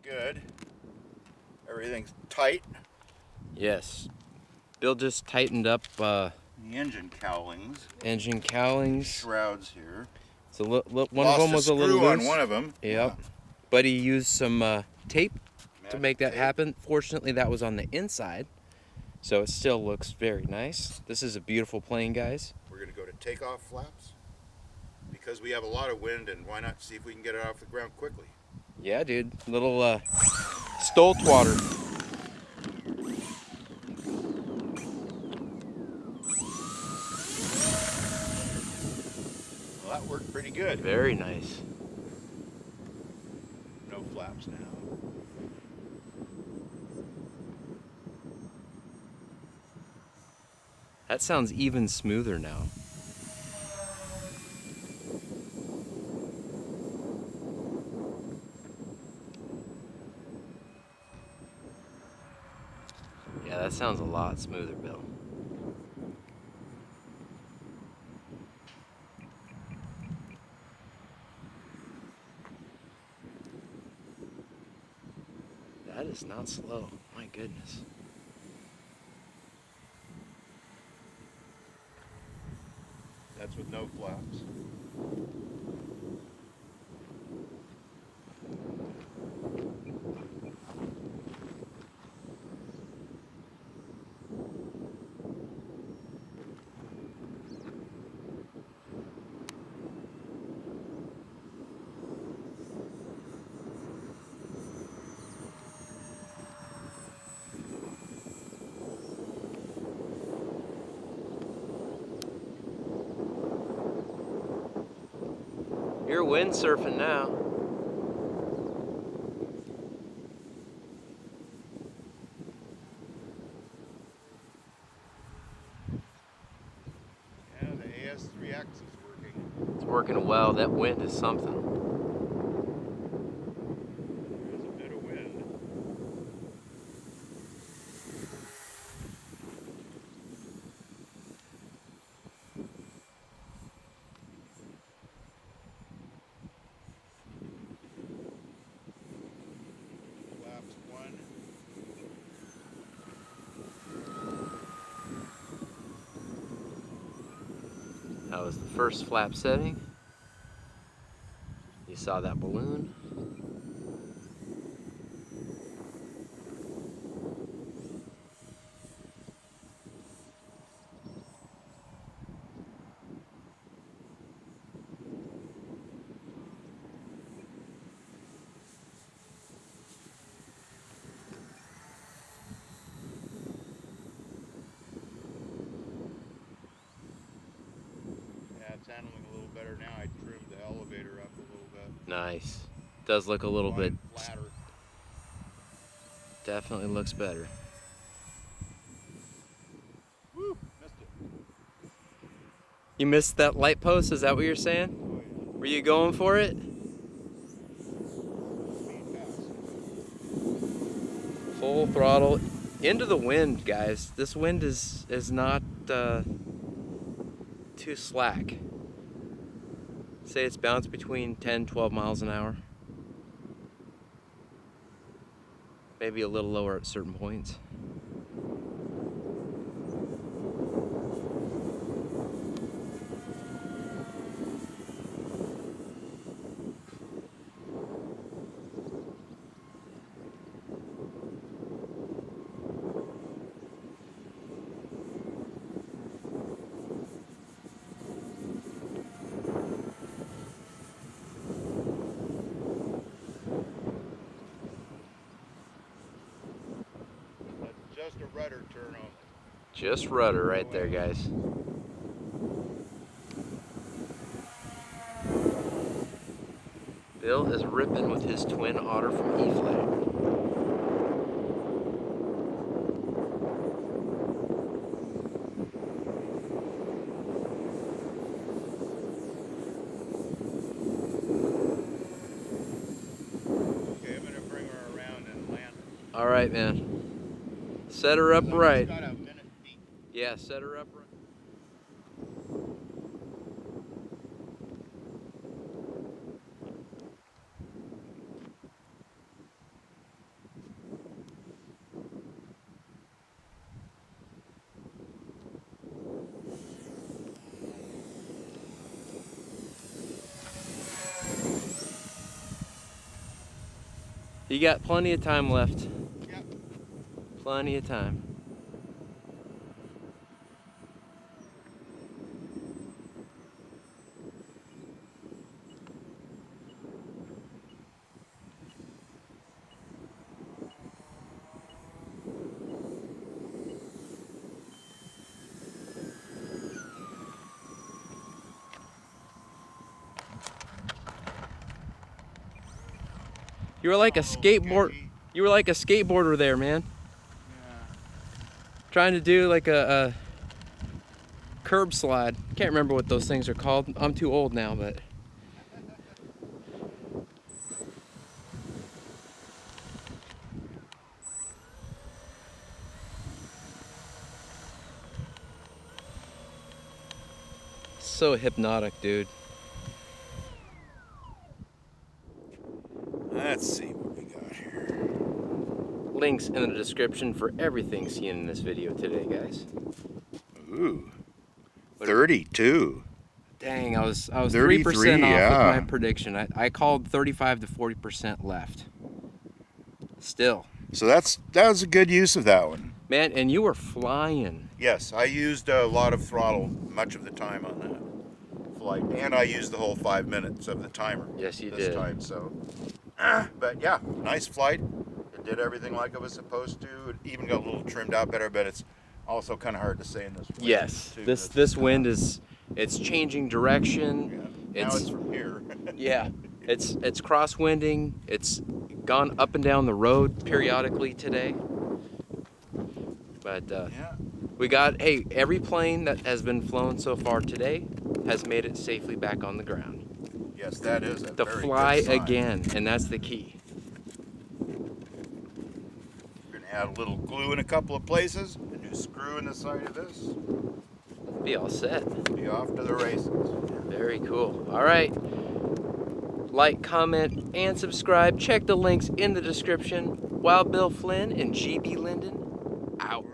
good. Everything's tight. Yes. Bill just tightened up The engine cowlings. Shrouds here. So one of them was a little loose. On one of them. Yep. Yeah. But he used some tape to make that happen. Fortunately, that was on the inside, so it still looks very nice. This is a beautiful plane, guys. We're going to go to takeoff flaps because we have a lot of wind, and why not see if we can get it off the ground quickly? Yeah, dude. Little STOL Twotter. Well, that worked pretty good. Very nice. No flaps now. That sounds even smoother now. Yeah, that sounds a lot smoother, Bill. That is not slow, my goodness. That's with no flaps. You're windsurfing now. Yeah, the AS3X is working. It's working well. That wind is something. There's a bit of wind. Flaps 1. That was the first flap setting. You saw that balloon. It's handling a little better now. I trimmed the elevator up a little bit. Nice. Does look a little bit flatter. Definitely looks better. Woo, missed it. You missed that light post, is that what you're saying? Oh, yeah. Were you going for it? Full throttle into the wind, guys. This wind is not too slack. Say it's bounced between 10-12 miles an hour. Maybe a little lower at certain points. Just a rudder turn only. Just rudder right there, guys. Bill is ripping with his Twin Otter from E-flite. Okay, I'm gonna bring her around and land her. All right, man. Set her up right. Got a minute deep. Yeah, set her up right. You got plenty of time left. Yep. Plenty of time. You were like a skateboard. You were like a skateboarder there, man. Yeah. Trying to do like a curb slide. Can't remember what those things are called. I'm too old now, but. So hypnotic, dude. Let's see what we got here. Links in the description for everything seen in this video today, guys. Ooh, 32. Dang, I was 3% 33, off yeah. with my prediction. I called 35 to 40% left. Still. So that was a good use of that one. Man, and you were flying. Yes, I used a lot of throttle much of the time on that flight, and I used the whole 5 minutes of the timer. Yes, you this did. time. So, but yeah, nice flight. It did everything like it was supposed to. It even got a little trimmed out better, but it's also kind of hard to say in this wind. Yes, too. this wind is changing direction. Yeah. Now it's from here. Yeah, it's crosswinding. It's gone up and down the road periodically today. But Yeah. we got, hey, every plane that has been flown so far today has made it safely back on the ground. Yes, that is a To very fly good sign. again, and that's the key. We're gonna add a little glue in a couple of places, a new screw in the side of this. Be all set. Be off to the races. Very cool. All right. Like, comment, and subscribe. Check the links in the description. Wild Bill Flynn and GBLynden out.